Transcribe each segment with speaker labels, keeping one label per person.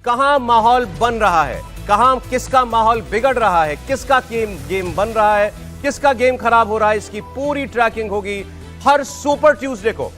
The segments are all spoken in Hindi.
Speaker 1: कहां माहौल बन रहा है, कहां किसका माहौल बिगड़ रहा है, किसका गेम बन रहा है, किसका गेम खराब हो रहा है, इसकी पूरी ट्रैकिंग होगी हर सुपर ट्यूसडे को।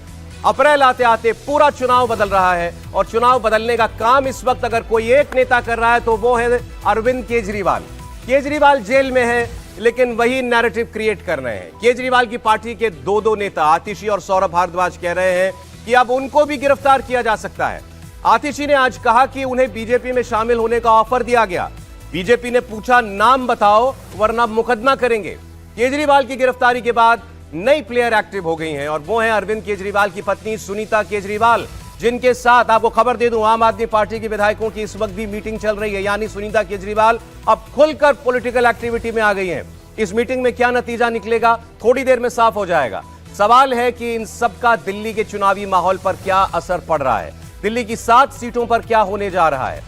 Speaker 1: अप्रैल आते आते पूरा चुनाव बदल रहा है और चुनाव बदलने का काम इस वक्त अगर कोई एक नेता कर रहा है तो वो है अरविंद केजरीवाल। केजरीवाल जेल में है लेकिन वही नैरेटिव क्रिएट कर रहे हैं। केजरीवाल की पार्टी के दो नेता आतिशी और सौरभ भारद्वाज कह रहे हैं कि अब उनको भी गिरफ्तार किया जा सकता है। आतिशी ने आज कहा कि उन्हें बीजेपी में शामिल होने का ऑफर दिया गया। बीजेपी ने पूछा नाम बताओ वरना मुकदमा करेंगे। केजरीवाल की गिरफ्तारी के बाद नई प्लेयर एक्टिव हो गई हैं और वो हैं अरविंद केजरीवाल की पत्नी सुनीता केजरीवाल, जिनके साथ आपको खबर दे दूं आम आदमी पार्टी के विधायकों की इस वक्त भी मीटिंग चल रही है। यानी सुनीता केजरीवाल अब खुलकर पॉलिटिकल एक्टिविटी में आ गई हैं। इस मीटिंग में क्या नतीजा निकलेगा थोड़ी देर में साफ हो जाएगा। सवाल है कि इन सबका दिल्ली के चुनावी माहौल पर क्या असर पड़ रहा है, दिल्ली की 7 सीटों पर क्या होने जा रहा है।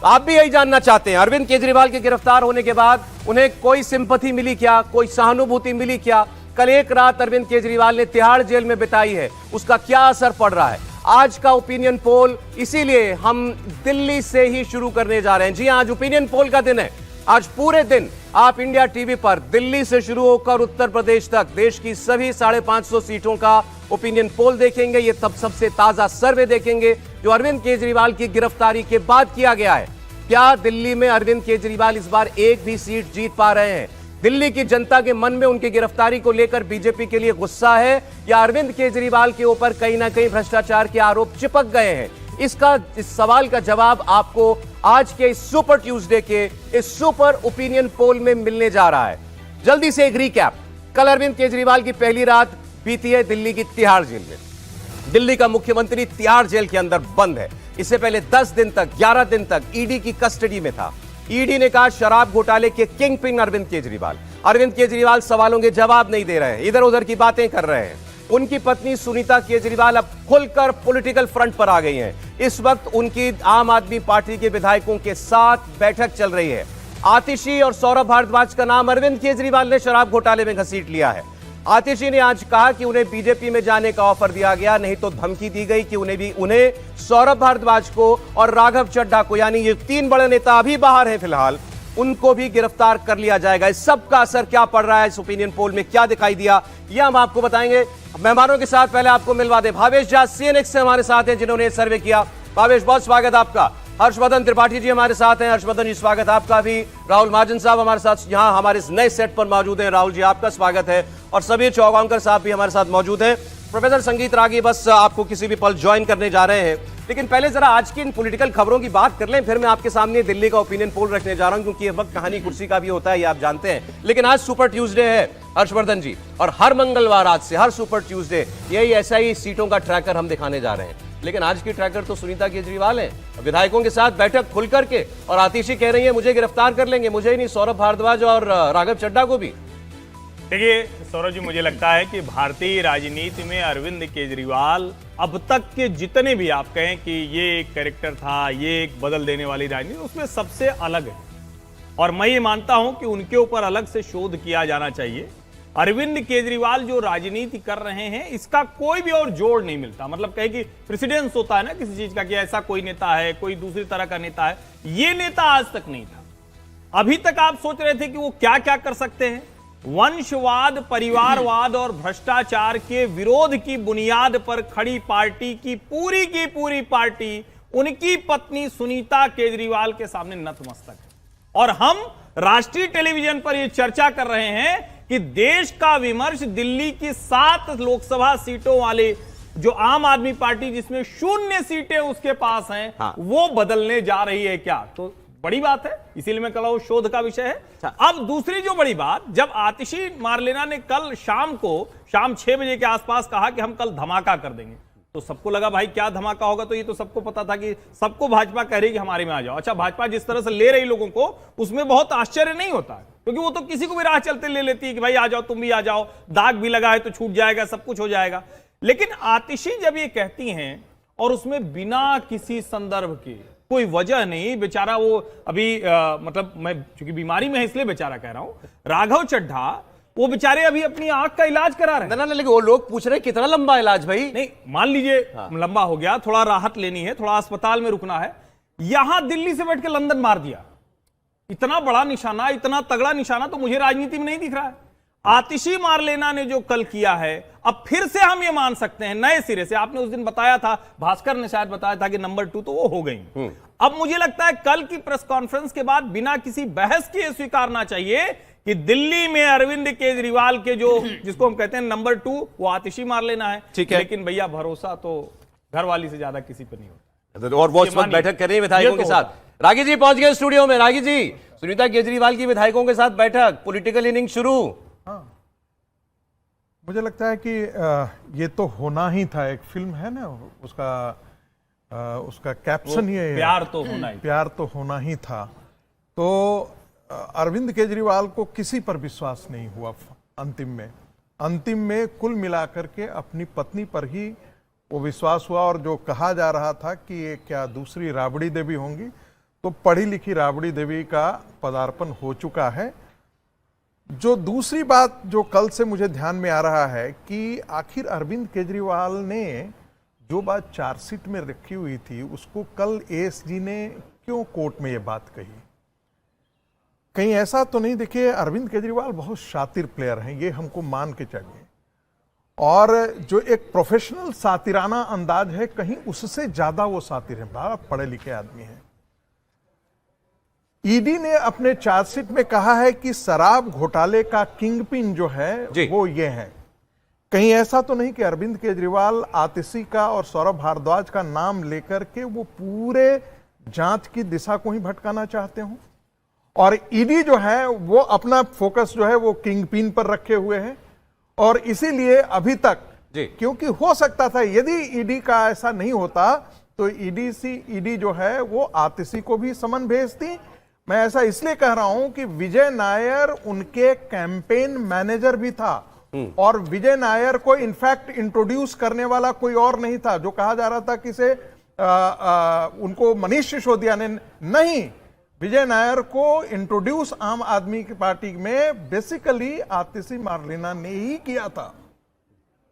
Speaker 1: आप भी यही जानना चाहते हैं। अरविंद केजरीवाल के गिरफ्तार होने के बाद उन्हें कोई सिंपैथी मिली क्या, कोई सहानुभूति मिली क्या? कल एक रात अरविंद केजरीवाल ने तिहाड़ जेल में बिताई है, उसका क्या असर पड़ रहा है? आज का ओपिनियन पोल, इसीलिए हम दिल्ली से ही शुरू करने जा रहे हैं। जी आज ओपिनियन पोल का दिन है। आज पूरे दिन आप इंडिया टीवी पर दिल्ली से शुरू होकर उत्तर प्रदेश तक देश की सभी 550 सीटों का ओपिनियन पोल देखेंगे। ये तब सबसे ताजा सर्वे देखेंगे जो अरविंद केजरीवाल की गिरफ्तारी के बाद किया गया है। क्या दिल्ली में अरविंद केजरीवाल इस बार एक भी सीट जीत पा रहे हैं? दिल्ली की जनता के मन में उनकी गिरफ्तारी को लेकर बीजेपी के लिए गुस्सा है या अरविंद केजरीवाल के ऊपर कहीं ना कहीं भ्रष्टाचार के आरोप चिपक गए हैं? इस सवाल का जवाब आपको आज के इस सुपर ट्यूसडे के इस सुपर ओपिनियन पोल में मिलने जा रहा है। जल्दी से एक रिकैप। कल अरविंद केजरीवाल की पहली रात बीती है दिल्ली की तिहाड़ जेल में। दिल्ली का मुख्यमंत्री तिहाड़ जेल के अंदर बंद है। इससे पहले 10 दिन तक 11 दिन तक ईडी की कस्टडी में था। ईडी ने कहा शराब घोटाले के किंग पिन अरविंद केजरीवाल। अरविंद केजरीवाल सवालों के जवाब नहीं दे रहे हैं, इधर उधर की बातें कर रहे हैं। उनकी पत्नी सुनीता केजरीवाल अब खुलकर पॉलिटिकल फ्रंट पर आ गई हैं। इस वक्त उनकी आम आदमी पार्टी के विधायकों के साथ बैठक चल रही है। आतिशी और सौरभ भारद्वाज का नाम अरविंद केजरीवाल ने शराब घोटाले में घसीट लिया है। आतिशी ने आज कहा कि उन्हें बीजेपी में जाने का ऑफर दिया गया, नहीं तो धमकी दी गई कि उन्हें सौरभ भारद्वाज को और राघव चड्ढा को, यानी ये 3 बड़े नेता अभी बाहर हैं फिलहाल, उनको भी गिरफ्तार कर लिया जाएगा। इस सब का असर क्या पड़ रहा है, इस ओपिनियन पोल में क्या दिखाई दिया, यह हम आपको बताएंगे। मेहमानों के साथ पहले आपको मिलवा दे भावेश झा सीएनएक्स से हमारे साथ हैं जिन्होंने सर्वे किया। भावेश बहुत स्वागत आपका। हर्षवर्धन त्रिपाठी जी हमारे साथ हैं। हर्षवर्धन जी स्वागत आपका भी। राहुल महाजन साहब हमारे साथ यहाँ हमारे इस नए सेट पर मौजूद हैं। राहुल जी आपका स्वागत है। और समीर चौगांवकर साहब भी हमारे साथ मौजूद हैं। प्रोफेसर संगीत रागी बस आपको किसी भी पल ज्वाइन करने जा रहे हैं, लेकिन पहले जरा आज की इन पॉलिटिकल खबरों की बात कर लें, फिर मैं आपके सामने दिल्ली का ओपिनियन पोल रखने जा रहा हूं क्योंकि ये वक्त कहानी कुर्सी का भी होता है, ये आप जानते हैं। लेकिन आज सुपर ट्यूसडे है हर्षवर्धन जी, और हर मंगलवार आज से हर सुपर ट्यूसडे यही ऐसा ही सीटों का ट्रैकर हम दिखाने जा रहे हैं। लेकिन आज की ट्रैकर तो सुनीता केजरीवाल है, विधायकों के साथ बैठक खुल करके, और आतिशी कह रही है मुझे गिरफ्तार कर लेंगे, मुझे ही नहीं सौरभ भारद्वाज और राघव चड्ढा को भी।
Speaker 2: देखिए सौरभ जी, मुझे लगता है कि भारतीय राजनीति में अरविंद केजरीवाल अब तक के जितने भी आप कहें कि ये एक कैरेक्टर था, ये एक बदल देने वाली राजनीति, उसमें सबसे अलग है। और मैं ये मानता हूं कि उनके ऊपर अलग से शोध किया जाना चाहिए। अरविंद केजरीवाल जो राजनीति कर रहे हैं इसका कोई भी और जोड़ नहीं मिलता। मतलब कहे कि प्रेसिडेंस होता है ना किसी चीज का, कि ऐसा कोई नेता है, कोई दूसरी तरह का नेता है, ये नेता आज तक नहीं था। अभी तक आप सोच रहे थे कि वो क्या क्या कर सकते हैं। वंशवाद, परिवारवाद और भ्रष्टाचार के विरोध की बुनियाद पर खड़ी पार्टी की पूरी पार्टी उनकी पत्नी सुनीता केजरीवाल के सामने नतमस्तक है। और हम राष्ट्रीय टेलीविजन पर यह चर्चा कर रहे हैं कि देश का विमर्श दिल्ली की 7 लोकसभा सीटों वाले जो आम आदमी पार्टी जिसमें 0 सीटें उसके पास हैं,
Speaker 1: हाँ।
Speaker 2: वो बदलने जा रही है क्या, तो बड़ी बात है। इसीलिए मैं कह रहा हूं शोध का विषय है। अब दूसरी जो बड़ी बात, जब आतिशी मार्लेना ने कल शाम 6 बजे के आसपास कहा कि हम कल धमाका कर देंगे, तो सबको लगा भाई क्या धमाका होगा, तो ये तो सबको पता था कि सबको भाजपा कह रही कि हमारे में आ जाओ। अच्छा, भाजपा जिस तरह से ले रही लोगों को उसमें बहुत आश्चर्य नहीं होता है, क्योंकि वो तो किसी को भी राह चलते ले लेती है कि भाई आ जाओ, तुम भी आ जाओ, दाग भी लगा है तो छूट जाएगा, सब कुछ हो जाएगा। लेकिन आतिशी जब ये कहती हैं और उसमें बिना किसी संदर्भ के, कोई वजह नहीं, बेचारा वो अभी मतलब मैं चूंकि बीमारी में है इसलिए बेचारा कह रहा हूं, राघव चड्ढा वो बेचारे अभी अपनी आंख का इलाज करा रहे हैं।
Speaker 1: ना लेकिन वो लोग पूछ रहे हैं कितना लंबा इलाज भाई।
Speaker 2: नहीं, मान लीजिए लंबा हो गया, थोड़ा राहत लेनी है, थोड़ा अस्पताल में रुकना है, यहां दिल्ली से बैठ के लंदन मार दिया। इतना बड़ा निशाना, इतना तगड़ा निशाना तो मुझे राजनीति में नहीं दिख रहा है। आतिशी मारलेना ने जो कल किया है, अब फिर से हम ये मान सकते हैं नए सिरे से। आपने उस दिन बताया था, भास्कर ने शायद बताया था कि नंबर 2 तो वो हो गई। अब मुझे लगता है कल की प्रेस कॉन्फ्रेंस के बाद बिना किसी बहस के स्वीकारना चाहिए कि दिल्ली में अरविंद केजरीवाल के जो जिसको हम कहते हैं नंबर 2 वो आतिशी मारलेना है।
Speaker 1: ठीक है,
Speaker 2: लेकिन भैया भरोसा तो घरवाली से ज्यादा किसी पर नहीं होता।
Speaker 1: और वो इस वक्त बैठक कर रही है विधायकों के साथ। रागी जी पहुंच गए स्टूडियो में। रागी जी, सुनीता केजरीवाल की विधायकों के साथ बैठक, पॉलिटिकल इनिंग शुरू।
Speaker 3: हाँ, मुझे लगता है कि ये तो होना ही था। एक फिल्म है ना, उसका कैप्शन ही है,
Speaker 2: प्यार तो होना ही,
Speaker 3: प्यार तो होना ही था। तो अरविंद केजरीवाल को किसी पर विश्वास नहीं हुआ। अंतिम में कुल मिलाकर के अपनी पत्नी पर ही वो विश्वास हुआ। और जो कहा जा रहा था कि ये क्या दूसरी राबड़ी देवी होंगी, तो पढ़ी लिखी राबड़ी देवी का पदार्पण हो चुका है। जो दूसरी बात जो कल से मुझे ध्यान में आ रहा है कि आखिर अरविंद केजरीवाल ने जो बात चार्जशीट में रखी हुई थी, उसको कल एएसजी ने क्यों कोर्ट में ये बात कही? कहीं ऐसा तो नहीं? देखिए, अरविंद केजरीवाल बहुत शातिर प्लेयर हैं, ये हमको मान के चलिए। और जो एक प्रोफेशनल सातिराना अंदाज है, कहीं उससे ज्यादा वो सातिर हैं, बड़ा पढ़े लिखे आदमी हैं। ईडी ने अपने चार्जशीट में कहा है कि शराब घोटाले का किंगपिन जो है वो ये है। कहीं ऐसा तो नहीं कि अरविंद केजरीवाल आतिशी का और सौरभ भारद्वाज का नाम लेकर के वो पूरे जांच की दिशा को ही भटकाना चाहते हो? और ईडी जो है वो अपना फोकस जो है वो किंगपिन पर रखे हुए है। और इसीलिए अभी तक, क्योंकि हो सकता था यदि ईडी का ऐसा नहीं होता तो ईडी जो है वो आतिशी को भी समन भेजती। मैं ऐसा इसलिए कह रहा हूं कि विजय नायर उनके कैंपेन मैनेजर भी था, और विजय नायर को इनफैक्ट इंट्रोड्यूस करने वाला कोई और नहीं था। जो कहा जा रहा था कि से उनको मनीष सिसोदिया ने नहीं, विजय नायर को इंट्रोड्यूस आम आदमी की पार्टी में बेसिकली आतिशी मारलेना ने ही किया था।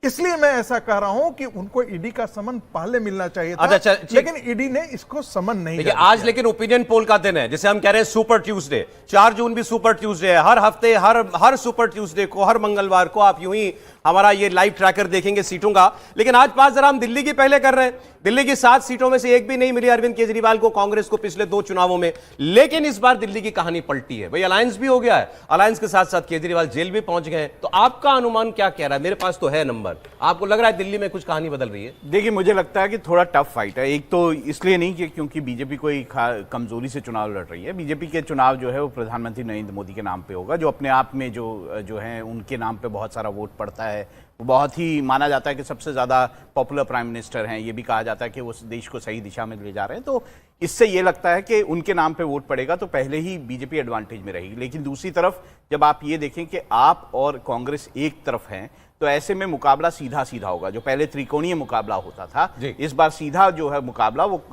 Speaker 3: इसलिए मैं ऐसा कह रहा हूं कि उनको ईडी का समन पहले मिलना चाहिए था।
Speaker 1: अच्छा,
Speaker 3: लेकिन ईडी ने इसको समन नहीं
Speaker 1: किया। आज लेकिन ओपिनियन पोल का दिन है, जिसे हम कह रहे हैं सुपर ट्यूसडे। 4 जून भी सुपर ट्यूसडे है। हर हफ्ते हर सुपर ट्यूसडे को, हर मंगलवार को आप यूं ही हमारा ये लाइव ट्रैकर देखेंगे सीटों का। लेकिन आज बात जरा हम दिल्ली की पहले कर रहे हैं। दिल्ली की 7 सीटों में से एक भी नहीं मिली अरविंद केजरीवाल को, कांग्रेस को, पिछले 2 चुनावों में। लेकिन इस बार दिल्ली की कहानी पलटी है भाई। अलायंस भी हो गया है, अलायंस के साथ साथ केजरीवाल जेल भी पहुंच गए। तो आपका अनुमान क्या कह रहा है? मेरे पास तो है नंबर, आपको लग रहा है दिल्ली में कुछ कहानी बदल रही है?
Speaker 4: देखिए, मुझे लगता है कि थोड़ा टफ फाइट है। एक तो इसलिए नहीं कि क्योंकि बीजेपी कोई कमजोरी से चुनाव लड़ रही है। बीजेपी के चुनाव जो है वो प्रधानमंत्री नरेंद्र मोदी के नाम पे होगा, जो अपने आप में जो है उनके नाम पे बहुत सारा वोट पड़ता है। वो बहुत ही माना जाता है कि सबसे ज्यादा पॉपुलर प्राइम मिनिस्टर हैं। ये भी कहा जाता है कि वो देश को सही दिशा में ले जा रहे हैं। तो इससे ये लगता है कि उनके नाम पे वोट पड़ेगा तो पहले ही बीजेपी एडवांटेज में रहेगी। लेकिन दूसरी तरफ जब आप ये देखें कि आप और कांग्रेस एक तरफ हैं, तो ऐसे में मुकाबला सीधा सीधा होगा। जो पहले त्रिकोणीय मुकाबला होता था, इस बार सीधा जो है मुकाबला वो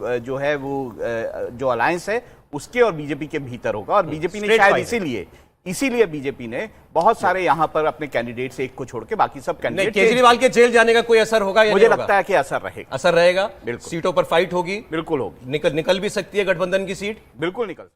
Speaker 4: जो अलायंस है उसके और बीजेपी के भीतर होगा। और बीजेपी ने शायद इसीलिए बीजेपी ने बहुत सारे यहां पर अपने कैंडिडेट से एक को छोड़ के बाकी सब कैंडिडेट।
Speaker 1: केजरीवाल के जेल जाने का कोई असर होगा या
Speaker 4: मुझे लगता है कि असर रहेगा।
Speaker 1: असर रहेगा,
Speaker 4: बिल्कुल।
Speaker 1: सीटों पर फाइट होगी,
Speaker 4: बिल्कुल होगी।
Speaker 1: निकल भी सकती है गठबंधन की सीट,
Speaker 4: बिल्कुल निकल